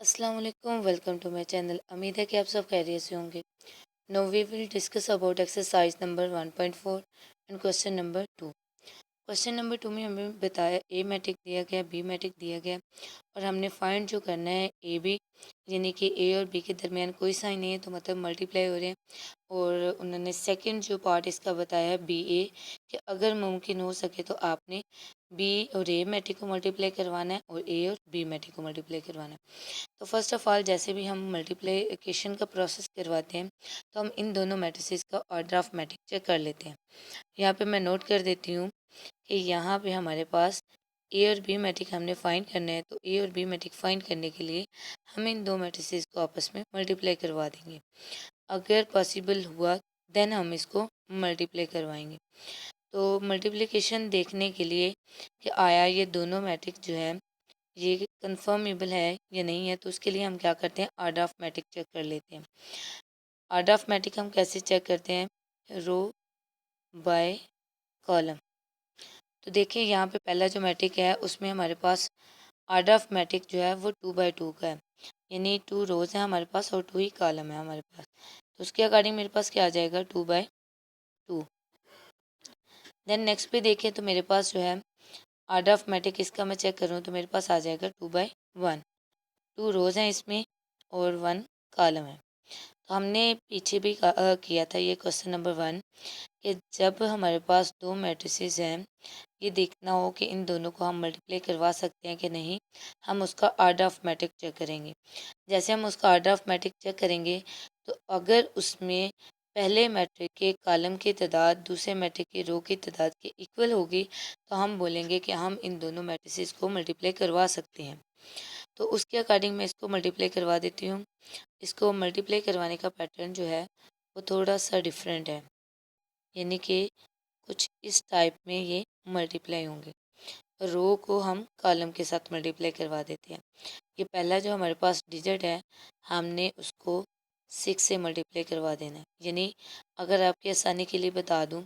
अस्सलाम वालेकुम, welcome to my channel. उम्मीद है कि आप सब खैरियत से होंगे। Now we will discuss about exercise number 1.4 and question number 2। Question number 2 में हमें बताया ए मैट्रिक दिया गया, बी मैट्रिक दिया गया और हमने फाइंड जो करना है ए बी, यानी कि ए और बी के दरमियान कोई साइन नहीं है तो मतलब मल्टीप्लाई हो रहे हैं। और उन्होंने सेकंड जो पार्ट इसका बताया बी ए, कि अगर मुमकिन हो सके तो आपने बी और ए मैट्रिक को मल्टीप्लाई करवाना है और ए और बी मैट्रिक को मल्टीप्लाई करवाना है। तो फर्स्ट ऑफ ऑल जैसे भी हम मल्टीप्लिकेशन का प्रोसेस करवाते हैं तो हम इन दोनों मैट्रिसेस का ऑर्डर ऑफ मैट्रिक चेक कर लेते हैं। यहाँ पे मैं नोट कर देती हूँ कि यहाँ पे हमारे पास ए और बी मैट्रिक हमने फाइंड करना है, तो ए और बी मैट्रिक फाइंड करने के लिए हम इन दो मैट्रिसेस को आपस में मल्टीप्लाई करवा देंगे। अगर पॉसिबल हुआ देन हम इसको मल्टीप्लाई करवाएंगे। तो मल्टीप्लिकेशन देखने के लिए कि आया ये दोनों मैट्रिक जो है ये कंफर्मेबल है या नहीं है, तो उसके लिए हम क्या करते हैं, ऑर्डर ऑफ मैट्रिक चेक कर लेते हैं। ऑर्डर ऑफ मैट्रिक हम कैसे चेक करते हैं, रो बाय कॉलम। तो देखिए यहाँ पे पहला जो मैट्रिक है उसमें हमारे पास ऑर्डर ऑफ मैट्रिक जो है वो 2 बाय 2 का है, यानी 2 रोज है हमारे पास और 2 ही कॉलम है हमारे पास। तो उसके अकॉर्डिंग मेरे पास क्या आ जाएगा, 2 बाय 2। देन नेक्स्ट पे देखें तो मेरे पास जो है ऑर्डर ऑफ मैट्रिक इसका मैं चेक करूँ तो मेरे पास आ जाएगा 2/1। 2 रोज हैं इसमें और 1 कॉलम है। तो हमने पीछे भी किया था ये क्वेश्चन नंबर 1, कि जब हमारे पास दो मैट्रिसेस हैं, ये देखना हो कि इन दोनों को हम मल्टीप्लाई करवा सकते हैं कि नहीं, हम उसका ऑर्डर ऑफ मैट्रिक चेक करेंगे। जैसे हम उसका ऑर्डर ऑफ मैट्रिक चेक करेंगे तो अगर उसमें पहले मैट्रिक के कॉलम की तादाद दूसरे मैट्रिक की रो की तादाद के इक्वल होगी तो हम बोलेंगे कि हम इन दोनों मैट्रिसेस को मल्टीप्लाई करवा सकते हैं। तो उसके अकॉर्डिंग मैं इसको मल्टीप्लाई करवा देती हूँ। इसको मल्टीप्लाई करवाने का पैटर्न जो है वो थोड़ा सा डिफरेंट है, यानी कि कुछ इस टाइप में ये मल्टीप्लाई होंगे। रो को हम कॉलम के साथ मल्टीप्लाई करवा देते हैं। ये पहला जो हमारे पास डिजिट है हमने उसको 6 से मल्टीप्लाई करवा देना है, यानी अगर आपकी आसानी के लिए बता दूं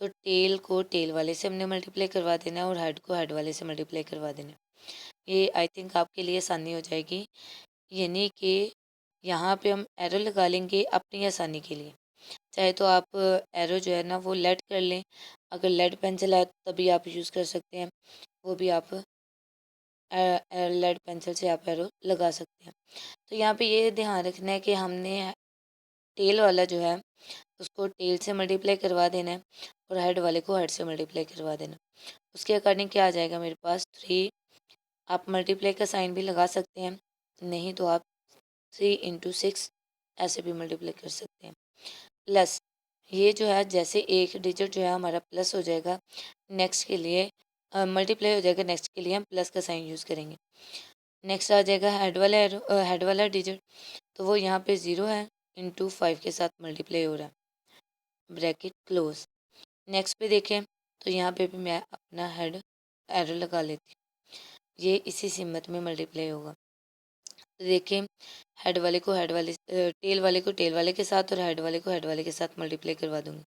तो टेल को टेल वाले से हमने मल्टीप्लाई करवा देना है और हेड को हेड वाले से मल्टीप्लाई करवा देना है। ये आई थिंक आपके लिए आसानी हो जाएगी, यानी कि यहाँ पे हम एरो लगा लेंगे अपनी आसानी के लिए। चाहे तो आप एरो जो है ना वो लेड कर लें, अगर लेड पेंसिल है तभी आप यूज़ कर सकते हैं, वो भी आप लेड पेंसिल से आप एरो लगा सकते हैं। तो यहाँ पे ये ध्यान रखना है कि हमने टेल वाला जो है उसको टेल से मल्टीप्लाई करवा देना है और हेड वाले को हेड से मल्टीप्लाई करवा देना। उसके अकॉर्डिंग क्या आ जाएगा मेरे पास 3। आप मल्टीप्लाई का साइन भी लगा सकते हैं, नहीं तो आप 3 × 6 ऐसे भी मल्टीप्लाई कर सकते हैं। प्लस ये जो है जैसे एक डिजिट जो है हमारा प्लस हो जाएगा, नेक्स्ट के लिए मल्टीप्लाई हो जाएगा, नेक्स्ट के लिए हम प्लस का साइन यूज़ करेंगे। नेक्स्ट आ जाएगा हेड वाला डिजिट, तो वो यहाँ पे 0 है, इंटू 5 के साथ मल्टीप्लाई हो रहा है, ब्रैकेट क्लोज। नेक्स्ट पे देखें तो यहाँ पे भी मैं अपना हेड एरो लगा लेती हूँ, ये इसी सिमत में मल्टीप्लाई होगा। तो देखें हेड वाले को हेड वाले टेल वाले को टेल वाले के साथ और हेड वाले को हेड वाले के साथ मल्टीप्लाई करवा दूँगी।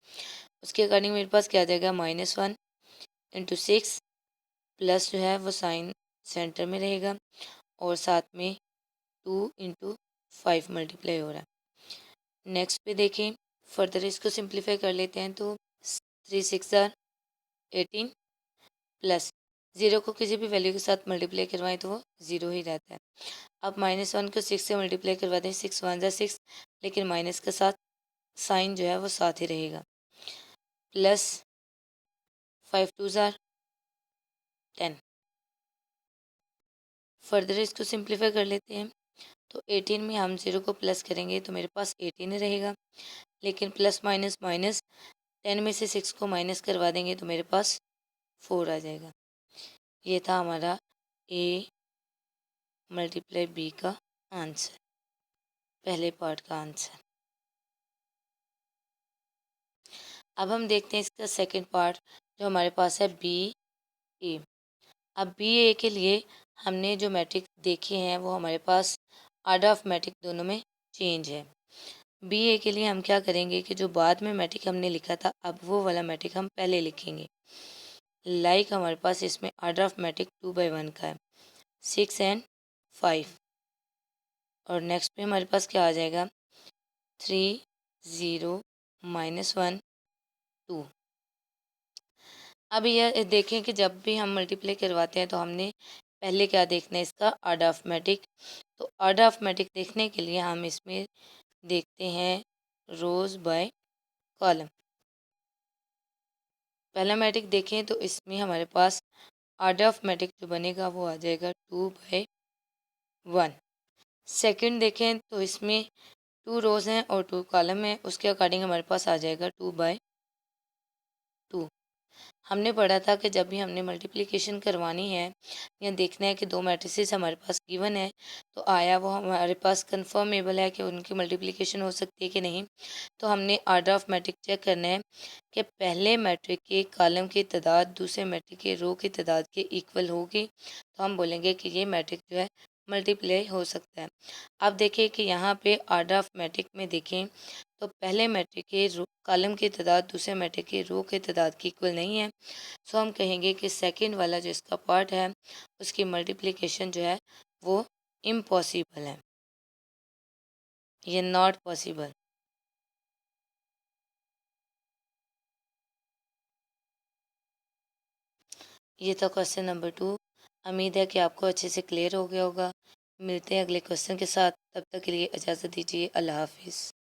उसके अकॉर्डिंग मेरे पास क्या आ जाएगा, -1 × 6 प्लस जो है वो साइन सेंटर में रहेगा और साथ में 2 × 5 मल्टीप्लाई हो रहा है। नेक्स्ट पे देखें फर्दर इसको सिंप्लीफाई कर लेते हैं, तो 3 × 6 = 18 प्लस 0 को किसी भी वैल्यू के साथ मल्टीप्लाई करवाएं तो वो 0 ही रहता है। अब -1 को 6 से मल्टीप्लाई करवा दें, 6 × 1 = 6, लेकिन माइनस के साथ साइन जो है वो साथ ही रहेगा, प्लस 5 × 2 = 10। फर्दर इसको सिंप्लीफाई कर लेते हैं, तो 18 में हम 0 को प्लस करेंगे तो मेरे पास 18 ही रहेगा, लेकिन प्लस माइनस माइनस 10 में से 6 को माइनस करवा देंगे तो मेरे पास 4 आ जाएगा। ये था हमारा A × B का आंसर, पहले पार्ट का आंसर। अब हम देखते हैं इसका सेकंड पार्ट जो हमारे पास है BA। अब BA के लिए हमने जो मैट्रिक देखे हैं वो हमारे पास ऑर्डर ऑफ मैट्रिक दोनों में चेंज है। BA के लिए हम क्या करेंगे कि जो बाद में मैट्रिक हमने लिखा था अब वो वाला मैट्रिक हम पहले लिखेंगे। लाइक हमारे पास इसमें ऑर्डर ऑफ मैट्रिक 2/1 का है, 6 और 5। और नेक्स्ट पे हमारे पास क्या आ जाएगा 3 0 -1 2। अब यह देखें कि जब भी हम मल्टीप्लाई करवाते हैं तो हमने पहले क्या देखना है, इसका अरिथमेटिक। तो अरिथमेटिक देखने के लिए हम इसमें देखते हैं रोज बाय कॉलम। पहला मैट्रिक देखें तो इसमें हमारे पास अरिथमेटिक जो बनेगा वो आ जाएगा 2/1। सेकंड देखें तो इसमें 2 रोज हैं और 2 कॉलम है, उसके अकॉर्डिंग हमारे पास आ जाएगा 2/2। हमने पढ़ा था कि जब भी हमने मल्टीप्लिकेशन करवानी है या देखना है कि दो मैट्रिसेस हमारे पास गिवन है तो आया वो हमारे पास कंफर्मेबल है कि उनकी मल्टीप्लिकेशन हो सकती है कि नहीं, तो हमने ऑर्डर ऑफ मैट्रिक चेक करना है कि पहले मैट्रिक के कॉलम की तादाद दूसरे मैट्रिक के रो की तादाद के इक्वल होगी, तो हम बोलेंगे कि ये मैट्रिक जो है मल्टीप्लाई हो सकता है। अब देखिए कि यहाँ पे ऑर्डर ऑफ मैट्रिक में देखें तो पहले मैट्रिक के कॉलम की तादाद दूसरे मैट्रिक के रो की तादाद की इक्वल नहीं है, सो हम कहेंगे कि सेकंड वाला जो इसका पार्ट है उसकी मल्टीप्लिकेशन जो है वो इम्पॉसिबल है, ये नॉट पॉसिबल। ये था क्वेश्चन नंबर 2। उम्मीद है कि आपको अच्छे से क्लियर हो गया होगा। मिलते हैं अगले क्वेश्चन के साथ, तब तक के लिए इजाज़त दीजिए। अल्लाह हाफिज़।